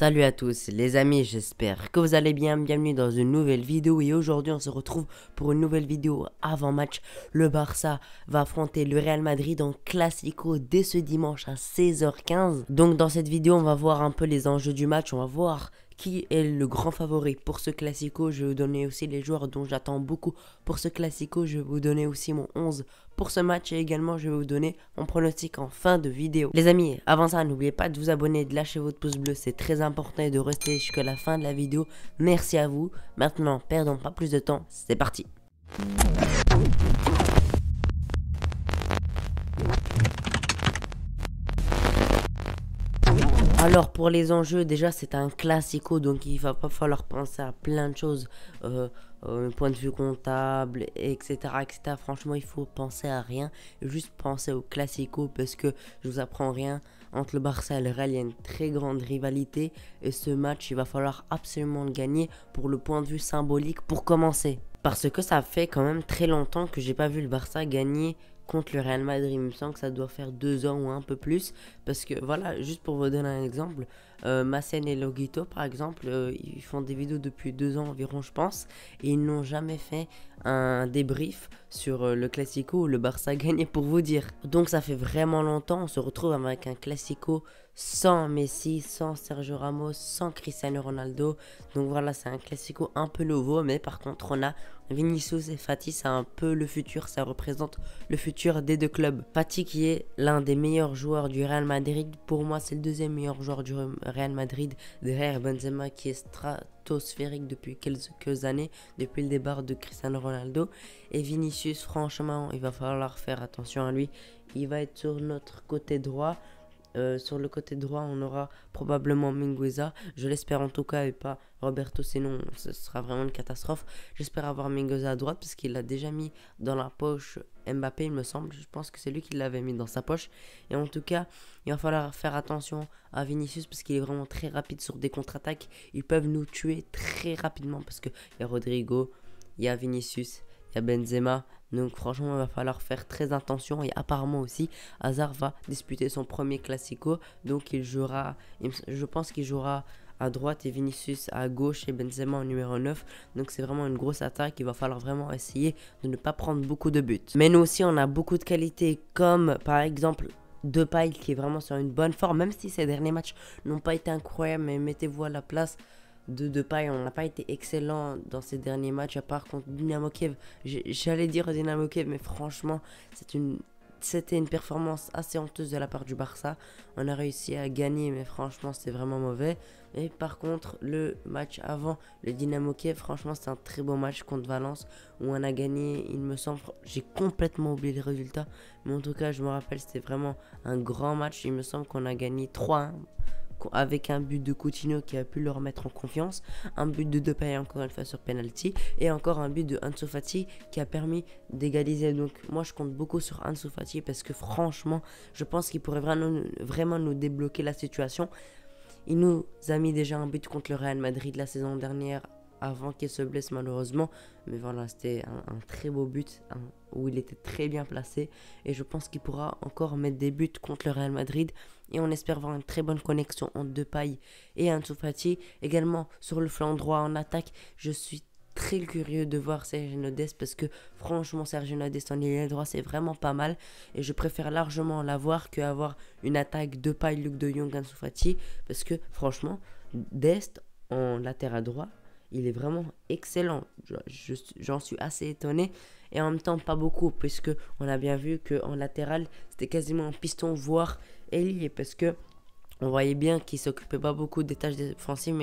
Salut à tous les amis, j'espère que vous allez bien, bienvenue dans une nouvelle vidéo et aujourd'hui on se retrouve pour une nouvelle vidéo avant match. Le Barça va affronter le Real Madrid en Classico dès ce dimanche à 16h15. Donc dans cette vidéo on va voir un peu les enjeux du match, on va voir qui est le grand favori pour ce Classico. Je vais vous donner aussi les joueurs dont j'attends beaucoup pour ce Classico. Je vais vous donner aussi mon 11 pour ce match et également je vais vous donner mon pronostic en fin de vidéo. Les amis, avant ça, n'oubliez pas de vous abonner, de lâcher votre pouce bleu, c'est très important et de rester jusqu'à la fin de la vidéo. Merci à vous. Maintenant, perdons pas plus de temps, c'est parti. Alors pour les enjeux, déjà c'est un classico, donc il va pas falloir penser à plein de choses, point de vue comptable, etc., etc. Franchement, il faut penser à rien, juste penser au classico parce que je vous apprends rien. Entre le Barça et le Real, il y a une très grande rivalité et ce match, il va falloir absolument le gagner pour le point de vue symbolique pour commencer. Parce que ça fait quand même très longtemps que j'ai pas vu le Barça gagner contre le Real Madrid. Il me semble que ça doit faire 2 ans ou un peu plus. Parce que voilà, juste pour vous donner un exemple, Massen et Loguito par exemple, ils font des vidéos depuis 2 ans environ je pense. Et ils n'ont jamais fait un débrief sur le Classico où le Barça a gagné pour vous dire. Donc ça fait vraiment longtemps, on se retrouve avec un Classico sans Messi, sans Sergio Ramos, sans Cristiano Ronaldo. Donc voilà, c'est un Classico un peu nouveau, mais par contre on a Vinicius et Fati, c'est un peu le futur, ça représente le futur des deux clubs. Fati qui est l'un des meilleurs joueurs du Real Madrid, pour moi c'est le deuxième meilleur joueur du Real Madrid, derrière Benzema qui est stratosphérique depuis quelques années, depuis le départ de Cristiano Ronaldo. Et Vinicius, franchement, il va falloir faire attention à lui, il va être sur notre côté droit. Sur le côté droit, on aura probablement Mingueza. Je l'espère en tout cas et pas Roberto, sinon ce sera vraiment une catastrophe. J'espère avoir Mingueza à droite parce qu'il l'a déjà mis dans la poche Mbappé, il me semble. Je pense que c'est lui qui l'avait mis dans sa poche. Et en tout cas, il va falloir faire attention à Vinicius parce qu'il est vraiment très rapide sur des contre-attaques. Ils peuvent nous tuer très rapidement parce qu'il y a Rodrigo, il y a Vinicius, il y a Benzema. Donc franchement, il va falloir faire très attention. Et apparemment aussi, Hazard va disputer son premier Classico. Donc il jouera, je pense qu'il jouera à droite et Vinicius à gauche et Benzema en numéro 9. Donc c'est vraiment une grosse attaque. Il va falloir vraiment essayer de ne pas prendre beaucoup de buts. Mais nous aussi, on a beaucoup de qualités comme par exemple Depay qui est vraiment sur une bonne forme. Même si ces derniers matchs n'ont pas été incroyables, mais mettez-vous à la place de Depay, on n'a pas été excellent dans ces derniers matchs à part contre Dynamo Kiev. J'allais dire Dynamo Kiev, mais franchement c'était une performance assez honteuse de la part du Barça. On a réussi à gagner, mais franchement c'était vraiment mauvais. Et par contre le match avant le Dynamo Kiev, franchement c'était un très beau match contre Valence où on a gagné, il me semble. J'ai complètement oublié les résultats, mais en tout cas je me rappelle, c'était vraiment un grand match. Il me semble qu'on a gagné 3-1 avec un but de Coutinho qui a pu le remettre en confiance, un but de Depay encore une fois sur penalty et encore un but de Ansu Fati qui a permis d'égaliser. Donc moi je compte beaucoup sur Ansu Fati parce que franchement je pense qu'il pourrait vraiment nous débloquer la situation. Il nous a mis déjà un but contre le Real Madrid la saison dernière avant qu'il se blesse malheureusement, mais voilà, c'était un très beau but où il était très bien placé et je pense qu'il pourra encore mettre des buts contre le Real Madrid et on espère voir une très bonne connexion entre Depay et Ansu Fati. Également sur le flanc droit en attaque, je suis très curieux de voir Sergio Nodès parce que franchement Sergio Nodès en ailier droit c'est vraiment pas mal et je préfère largement l'avoir qu'avoir une attaque Depay, Luc de Jong, Ansu Fati parce que franchement Dest en latéral droit il est vraiment excellent. J'en suis assez étonné. Et en même temps, pas beaucoup. Puisque on a bien vu qu'en latéral, c'était quasiment un piston, voire ailier. Parce que on voyait bien qu'il s'occupait pas beaucoup des tâches défensives.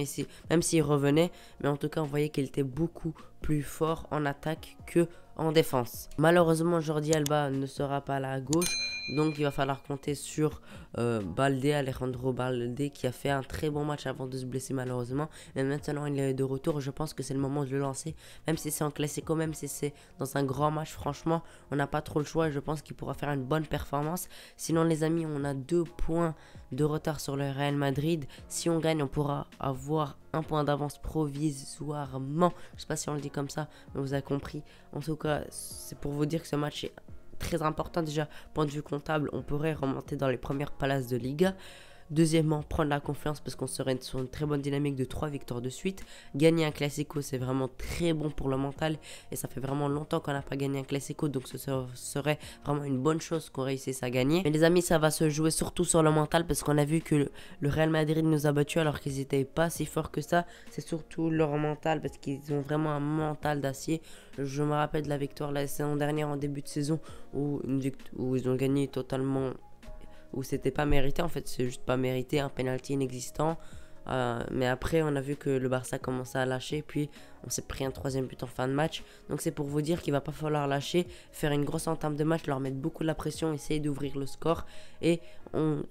Même s'il revenait. Mais en tout cas, on voyait qu'il était beaucoup plus fort en attaque que en défense. Malheureusement, Jordi Alba ne sera pas là à gauche. Donc il va falloir compter sur Alejandro Balde qui a fait un très bon match avant de se blesser malheureusement. Mais maintenant il est de retour, je pense que c'est le moment de le lancer. Même si c'est en classico, même si c'est dans un grand match, franchement on n'a pas trop le choix et je pense qu'il pourra faire une bonne performance. Sinon les amis, on a 2 points de retard sur le Real Madrid. Si on gagne, on pourra avoir un point d'avance provisoirement. Je sais pas si on le dit comme ça, mais vous avez compris. En tout cas, c'est pour vous dire que ce match est très important déjà. Point de vue comptable, on pourrait remonter dans les premières places de Liga. Deuxièmement, prendre la confiance parce qu'on serait sur une très bonne dynamique de 3 victoires de suite. Gagner un Classico, c'est vraiment très bon pour le mental et ça fait vraiment longtemps qu'on n'a pas gagné un Classico, donc ce serait vraiment une bonne chose qu'on réussisse à gagner. Mais les amis, ça va se jouer surtout sur le mental parce qu'on a vu que le Real Madrid nous a battus alors qu'ils n'étaient pas si forts que ça. C'est surtout leur mental parce qu'ils ont vraiment un mental d'acier. Je me rappelle de la victoire la saison dernière en début de saison où ils ont gagné totalement, où c'était pas mérité, en fait c'est juste pas mérité, un penalty inexistant. Mais après on a vu que le Barça commençait à lâcher, puis on s'est pris un troisième but en fin de match. Donc c'est pour vous dire qu'il va pas falloir lâcher, faire une grosse entame de match, leur mettre beaucoup de la pression, essayer d'ouvrir le score. Et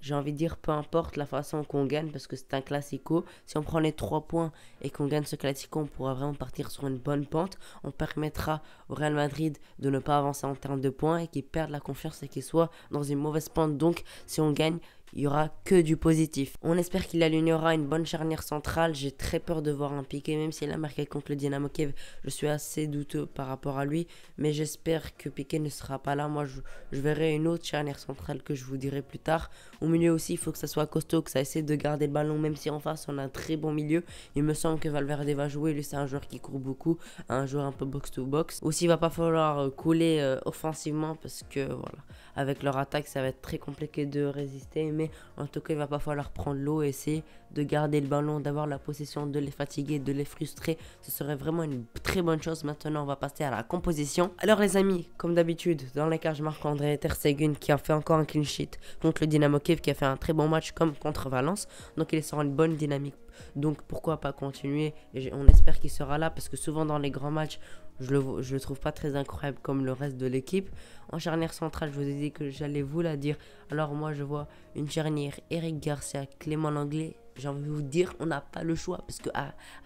j'ai envie de dire, peu importe la façon qu'on gagne, parce que c'est un classico, si on prend les 3 points et qu'on gagne ce classico, on pourra vraiment partir sur une bonne pente. On permettra au Real Madrid de ne pas avancer en termes de points et qu'ils perdent la confiance et qu'ils soient dans une mauvaise pente. Donc si on gagne, il y aura que du positif. On espère qu'il alignera une bonne charnière centrale. J'ai très peur de voir un Piqué, même s'il a marqué contre le Dynamo Kiev. Je suis assez douteux par rapport à lui, mais j'espère que Piqué ne sera pas là. Moi, je verrai une autre charnière centrale que je vous dirai plus tard. Au milieu aussi, il faut que ça soit costaud, que ça essaie de garder le ballon, même si en face, on a un très bon milieu. Il me semble que Valverde va jouer. Lui, c'est un joueur qui court beaucoup, un joueur un peu box-to-box. Aussi, il va pas falloir couler offensivement parce que, voilà, avec leur attaque, ça va être très compliqué de résister. Mais en tout cas, il va pas falloir prendre l'eau et essayer de garder le ballon, d'avoir la possession, de les fatiguer, de les frustrer. Ce serait vraiment une très bonne chose. Maintenant, on va passer à la composition. Alors les amis, comme d'habitude, dans les cages, Marc-André Ter Stegen qui a fait encore un clean sheet contre le Dynamo Kiev, qui a fait un très bon match comme contre Valence. Donc il est sur une bonne dynamique. Donc pourquoi pas continuer, et on espère qu'il sera là parce que souvent dans les grands matchs, je le trouve pas très incroyable comme le reste de l'équipe. En charnière centrale, je vous ai dit que j'allais vous la dire. Alors moi, je vois une charnière Eric Garcia, Clément Lenglet. J'ai envie de vous dire, on n'a pas le choix parce que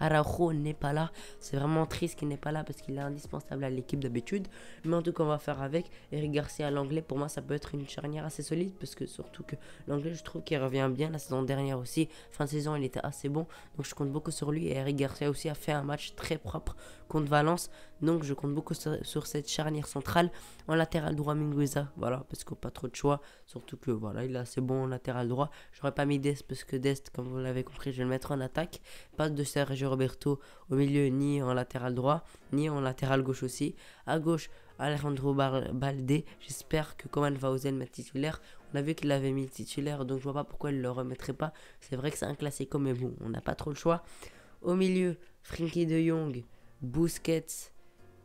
Araujo n'est pas là. C'est vraiment triste qu'il n'est pas là parce qu'il est indispensable à l'équipe d'habitude. Mais en tout cas, on va faire avec. Eric Garcia, Lenglet, pour moi, ça peut être une charnière assez solide parce que surtout que Lenglet, je trouve qu'il revient bien. La saison dernière aussi, fin de saison, il était assez bon. Donc je compte beaucoup sur lui. Et Eric Garcia aussi a fait un match très propre contre Valence. Donc je compte beaucoup sur cette charnière centrale. En latéral droit, Mingueza, voilà, parce qu'on n'a pas trop de choix. Surtout que voilà, il est assez bon en latéral droit. J'aurais pas mis Dest parce que Dest, comme vous l'avez compris, je vais le mettre en attaque. Pas de Sergio Roberto au milieu, ni en latéral droit, ni en latéral gauche aussi. À gauche, Alejandro Balde. J'espère que Coman va oser le mettre titulaire. On a vu qu'il l'avait mis titulaire, donc je vois pas pourquoi il le remettrait pas. C'est vrai que c'est un classico, mais bon, on n'a pas trop le choix. Au milieu, Frenkie de Jong, Busquets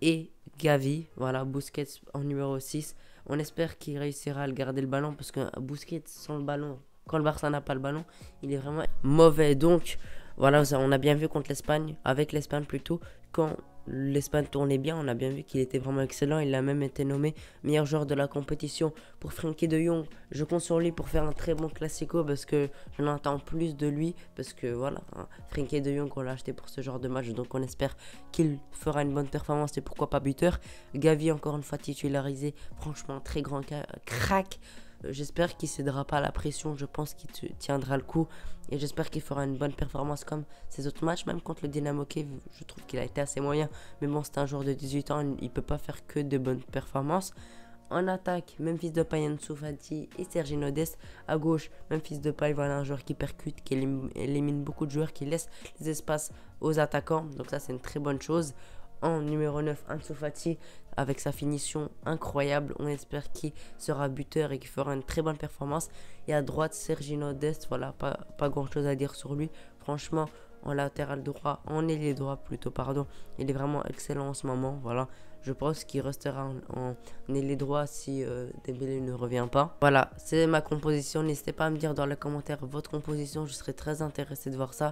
et Gavi. Voilà, Busquets en numéro 6. On espère qu'il réussira à le garder le ballon parce que Busquets sans le ballon, quand le Barça n'a pas le ballon, il est vraiment mauvais. Donc voilà, on a bien vu contre l'Espagne, avec l'Espagne plutôt, quand l'Espagne tournait bien, on a bien vu qu'il était vraiment excellent. Il a même été nommé meilleur joueur de la compétition. Pour Frenkie de Jong, je compte sur lui pour faire un très bon classico parce que j'en attends plus de lui. Parce que voilà, Frenkie de Jong, on l'a acheté pour ce genre de match, donc on espère qu'il fera une bonne performance et pourquoi pas buteur. Gavi, encore une fois titularisé, franchement très grand crack. J'espère qu'il ne cédera pas à la pression, je pense qu'il tiendra le coup et j'espère qu'il fera une bonne performance comme ses autres matchs, même contre le Dynamo Kiev. Je trouve qu'il a été assez moyen, mais bon, c'est un joueur de 18 ans, il ne peut pas faire que de bonnes performances. En attaque, Memphis Depay, Ansu Fati et Sergio Dest. À gauche, Memphis Depay, voilà un joueur qui percute, qui élimine beaucoup de joueurs, qui laisse les espaces aux attaquants, donc ça c'est une très bonne chose. En numéro 9, Ansu Fati, avec sa finition incroyable, on espère qu'il sera buteur et qu'il fera une très bonne performance. Et à droite, Sergio Dest, voilà, pas grand chose à dire sur lui. Franchement, en latéral droit, en ailier droit plutôt, pardon, il est vraiment excellent en ce moment, voilà. Je pense qu'il restera en ailier droit si Dembélé ne revient pas. Voilà, c'est ma composition. N'hésitez pas à me dire dans les commentaires votre composition, je serais très intéressé de voir ça.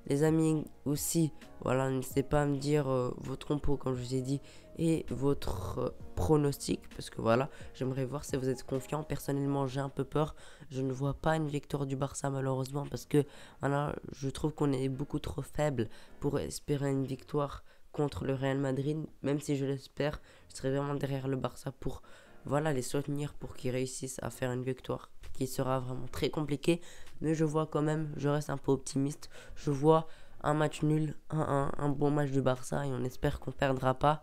Les amis aussi, voilà, n'hésitez pas à me dire votre compo comme je vous ai dit et votre pronostic parce que voilà, j'aimerais voir si vous êtes confiant. Personnellement, j'ai un peu peur. Je ne vois pas une victoire du Barça malheureusement parce que voilà, je trouve qu'on est beaucoup trop faible pour espérer une victoire contre le Real Madrid. Même si je l'espère, je serai vraiment derrière le Barça pour voilà, les soutenir pour qu'ils réussissent à faire une victoire qui sera vraiment très compliquée. Mais je vois quand même, je reste un peu optimiste. Je vois un match nul, 1-1, un bon match du Barça et on espère qu'on ne perdra pas.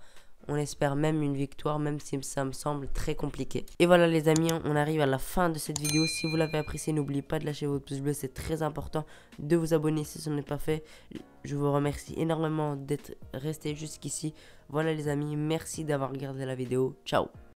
On espère même une victoire, même si ça me semble très compliqué. Et voilà les amis, on arrive à la fin de cette vidéo. Si vous l'avez apprécié, n'oubliez pas de lâcher votre pouce bleu, c'est très important. De vous abonner si ce n'est pas fait. Je vous remercie énormément d'être resté jusqu'ici. Voilà les amis, merci d'avoir regardé la vidéo. Ciao.